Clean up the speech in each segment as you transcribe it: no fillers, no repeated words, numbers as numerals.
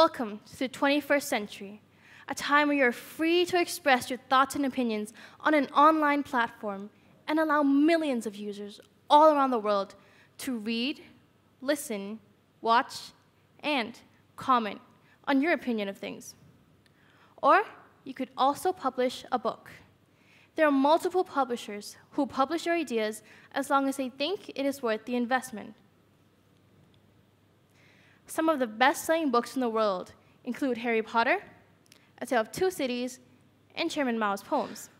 Welcome to the 21st century, a time where you're free to express your thoughts and opinions on an online platform and allow millions of users all around the world to read, listen, watch, and comment on your opinion of things. Or you could also publish a book. There are multiple publishers who publish your ideas as long as they think it is worth the investment. Some of the best-selling books in the world include Harry Potter, A Tale of Two Cities, and Chairman Mao's poems.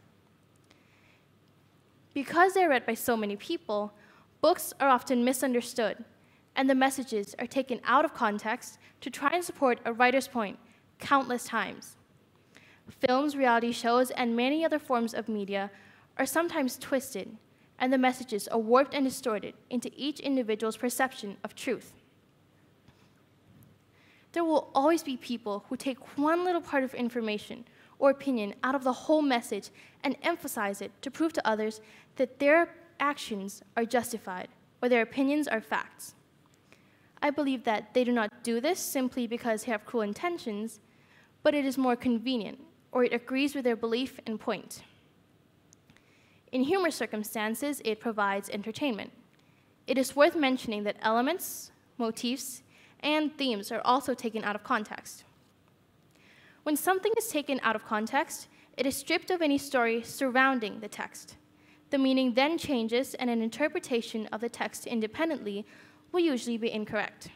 Because they're read by so many people, books are often misunderstood, and the messages are taken out of context to try and support a writer's point countless times. Films, reality shows, and many other forms of media are sometimes twisted, and the messages are warped and distorted into each individual's perception of truth. There will always be people who take one little part of information or opinion out of the whole message and emphasize it to prove to others that their actions are justified or their opinions are facts. I believe that they do not do this simply because they have cruel intentions, but it is more convenient, or it agrees with their belief and point. In humorous circumstances, it provides entertainment. It is worth mentioning that elements, motifs, and themes are also taken out of context. When something is taken out of context, it is stripped of any story surrounding the text. The meaning then changes, and an interpretation of the text independently will usually be incorrect.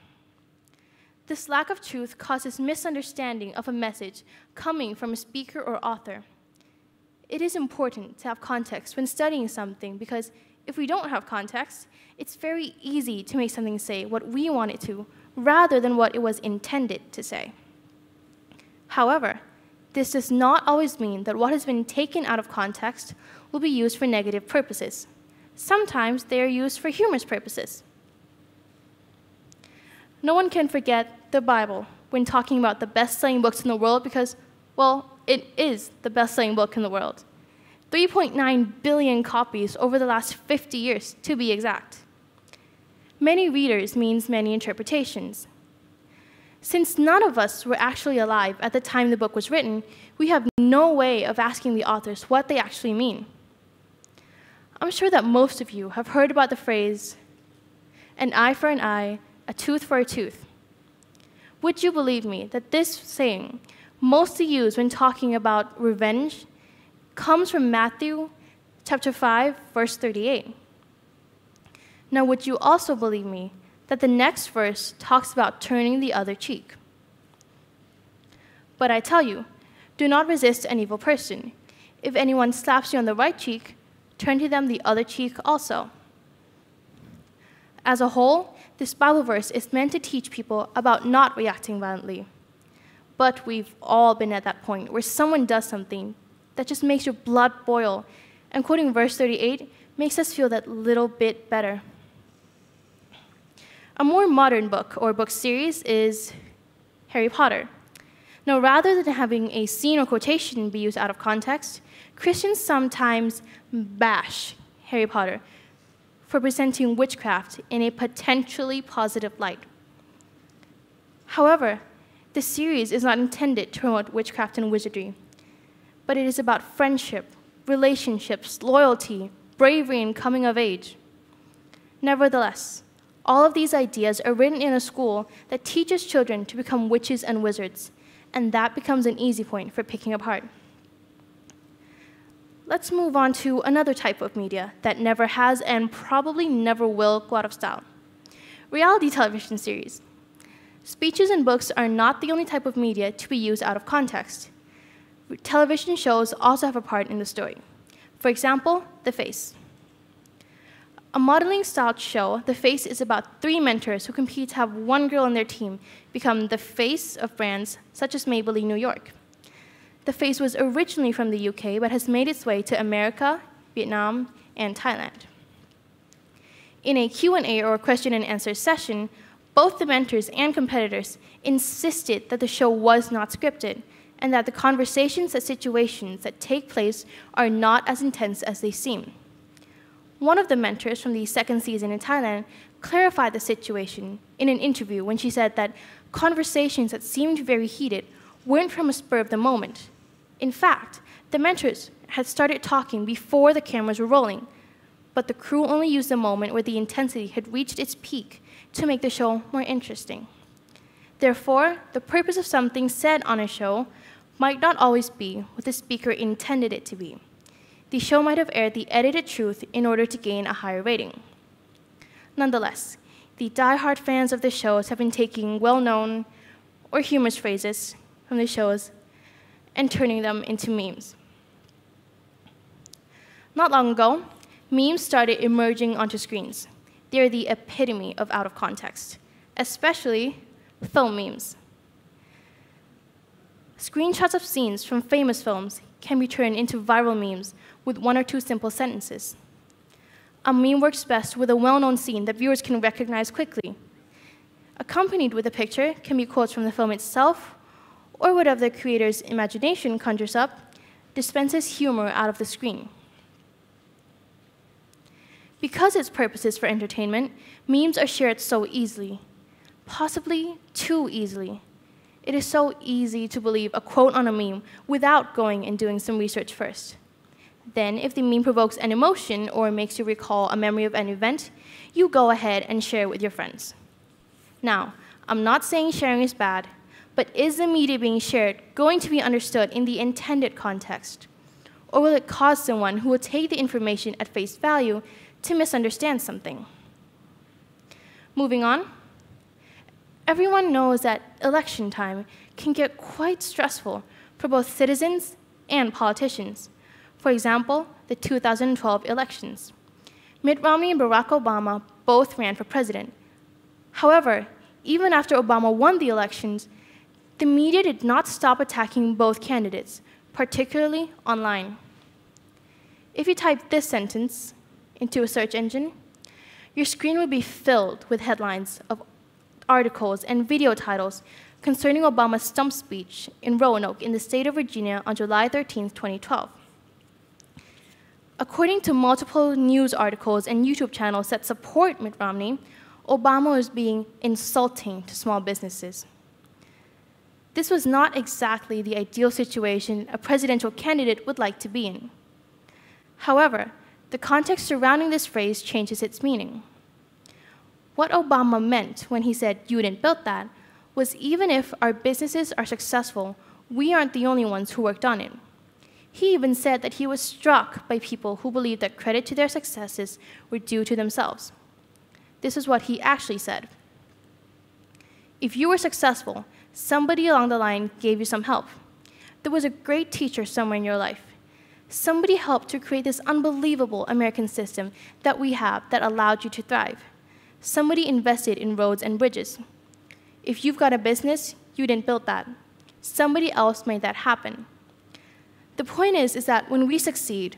This lack of truth causes misunderstanding of a message coming from a speaker or author. It is important to have context when studying something because if we don't have context, it's very easy to make something say what we want it to rather than what it was intended to say. However, this does not always mean that what has been taken out of context will be used for negative purposes. Sometimes they are used for humorous purposes. No one can forget the Bible when talking about the best-selling books in the world because, well, it is the best-selling book in the world. 3.9 billion copies over the last 50 years, to be exact. Many readers means many interpretations. Since none of us were actually alive at the time the book was written, we have no way of asking the authors what they actually mean. I'm sure that most of you have heard about the phrase, an eye for an eye, a tooth for a tooth. Would you believe me that this saying, mostly used when talking about revenge, comes from Matthew chapter 5, verse 38? Now, would you also believe me that the next verse talks about turning the other cheek? But I tell you, do not resist an evil person. If anyone slaps you on the right cheek, turn to them the other cheek also. As a whole, this Bible verse is meant to teach people about not reacting violently. But we've all been at that point where someone does something that just makes your blood boil, and quoting verse 38 makes us feel that little bit better. A more modern book or book series is Harry Potter. Now, rather than having a scene or quotation be used out of context, Christians sometimes bash Harry Potter for presenting witchcraft in a potentially positive light. However, the series is not intended to promote witchcraft and wizardry, but it is about friendship, relationships, loyalty, bravery, and coming of age. Nevertheless, all of these ideas are written in a school that teaches children to become witches and wizards, and that becomes an easy point for picking apart. Let's move on to another type of media that never has and probably never will go out of style: reality television series. Speeches and books are not the only type of media to be used out of context. Television shows also have a part in the story. For example, The Face. A modeling-style show, The Face is about 3 mentors who compete to have one girl on their team become the face of brands such as Maybelline New York. The Face was originally from the UK, but has made its way to America, Vietnam, and Thailand. In a Q&A or question and answer session, both the mentors and competitors insisted that the show was not scripted, and that the conversations and situations that take place are not as intense as they seem. One of the mentors from the second season in Thailand clarified the situation in an interview when she said that conversations that seemed very heated weren't from a spur of the moment. In fact, the mentors had started talking before the cameras were rolling, but the crew only used the moment where the intensity had reached its peak to make the show more interesting. Therefore, the purpose of something said on a show might not always be what the speaker intended it to be. The show might have aired the edited truth in order to gain a higher rating. Nonetheless, the die-hard fans of the shows have been taking well-known or humorous phrases from the shows and turning them into memes. Not long ago, memes started emerging onto screens. They are the epitome of out of context, especially film memes. Screenshots of scenes from famous films can be turned into viral memes with one or two simple sentences. A meme works best with a well-known scene that viewers can recognize quickly. Accompanied with a picture can be quotes from the film itself, or whatever the creator's imagination conjures up, dispenses humor out of the screen. Because its purpose is for entertainment, memes are shared so easily, possibly too easily. It is so easy to believe a quote on a meme without going and doing some research first. Then, if the meme provokes an emotion or makes you recall a memory of an event, you go ahead and share it with your friends. Now, I'm not saying sharing is bad, but is the media being shared going to be understood in the intended context? Or will it cause someone who will take the information at face value to misunderstand something? Moving on, everyone knows that election time can get quite stressful for both citizens and politicians. For example, the 2012 elections. Mitt Romney and Barack Obama both ran for president. However, even after Obama won the elections, the media did not stop attacking both candidates, particularly online. If you type this sentence into a search engine, your screen would be filled with headlines of articles and video titles concerning Obama's stump speech in Roanoke in the state of Virginia on July 13, 2012. According to multiple news articles and YouTube channels that support Mitt Romney, Obama was being insulting to small businesses. This was not exactly the ideal situation a presidential candidate would like to be in. However, the context surrounding this phrase changes its meaning. What Obama meant when he said, "You didn't build that," was even if our businesses are successful, we aren't the only ones who worked on it. He even said that he was struck by people who believed that credit to their successes were due to themselves. This is what he actually said. If you were successful, somebody along the line gave you some help. There was a great teacher somewhere in your life. Somebody helped to create this unbelievable American system that we have that allowed you to thrive. Somebody invested in roads and bridges. If you've got a business, you didn't build that. Somebody else made that happen. The point is that when we succeed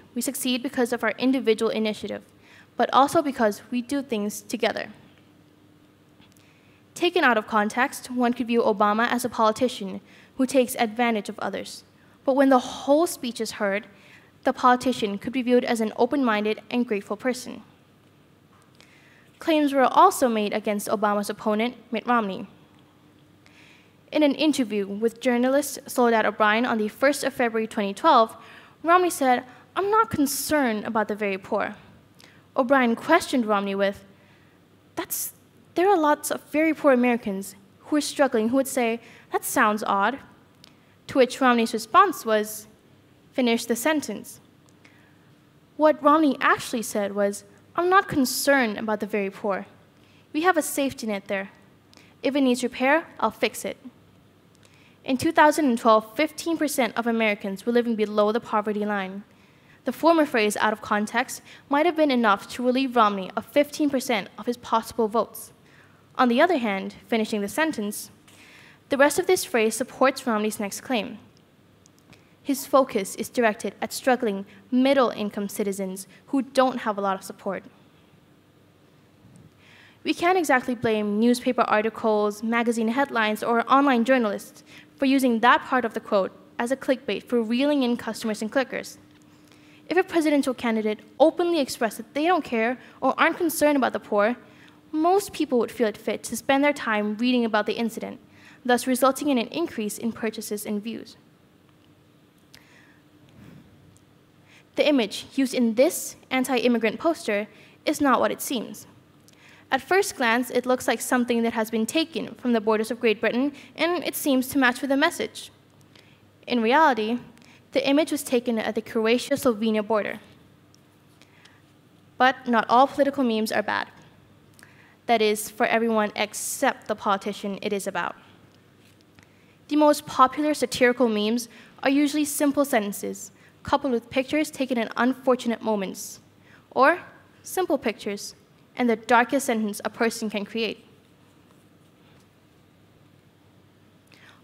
because of our individual initiative, but also because we do things together. Taken out of context, one could view Obama as a politician who takes advantage of others. But when the whole speech is heard, the politician could be viewed as an open-minded and grateful person. Claims were also made against Obama's opponent, Mitt Romney. In an interview with journalist Soledad O'Brien on the 1st of February 2012, Romney said, "I'm not concerned about the very poor." O'Brien questioned Romney with, "There are lots of very poor Americans who are struggling who would say, 'That sounds odd.'" To which Romney's response was, "Finish the sentence." What Romney actually said was, "I'm not concerned about the very poor. We have a safety net there. If it needs repair, I'll fix it." In 2012, 15% of Americans were living below the poverty line. The former phrase, out of context, might have been enough to relieve Romney of 15% of his possible votes. On the other hand, finishing the sentence, the rest of this phrase supports Romney's next claim. His focus is directed at struggling middle-income citizens who don't have a lot of support. We can't exactly blame newspaper articles, magazine headlines, or online journalists for using that part of the quote as a clickbait for reeling in customers and clickers. if a presidential candidate openly expressed that they don't care or aren't concerned about the poor, most people would feel it fit to spend their time reading about the incident, thus resulting in an increase in purchases and views. The image used in this anti-immigrant poster is not what it seems. At first glance, it looks like something that has been taken from the borders of Great Britain, and it seems to match with the message. In reality, the image was taken at the Croatia-Slovenia border. But not all political memes are bad. That is, for everyone except the politician it is about. The most popular satirical memes are usually simple sentences, coupled with pictures taken in unfortunate moments, or simple pictures and the darkest sentence a person can create.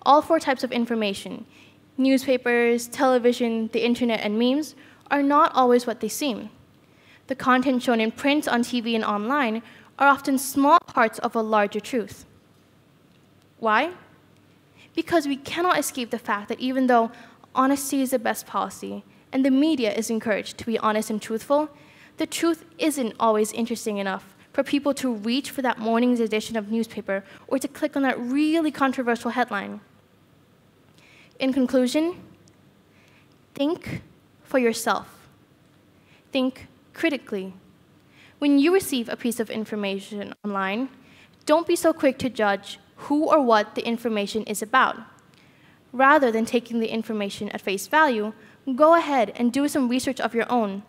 All four types of information, newspapers, television, the internet, and memes, are not always what they seem. The content shown in print, on TV, and online are often small parts of a larger truth. Why? Because we cannot escape the fact that even though honesty is the best policy, and the media is encouraged to be honest and truthful, the truth isn't always interesting enough for people to reach for that morning's edition of newspaper or to click on that really controversial headline. In conclusion, think for yourself. Think critically. When you receive a piece of information online, don't be so quick to judge who or what the information is about. Rather than taking the information at face value, go ahead and do some research of your own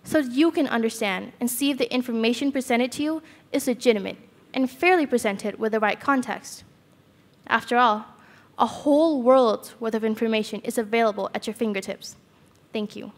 so you can understand and see if the information presented to you is legitimate and fairly presented with the right context. After all, a whole world's worth of information is available at your fingertips. Thank you.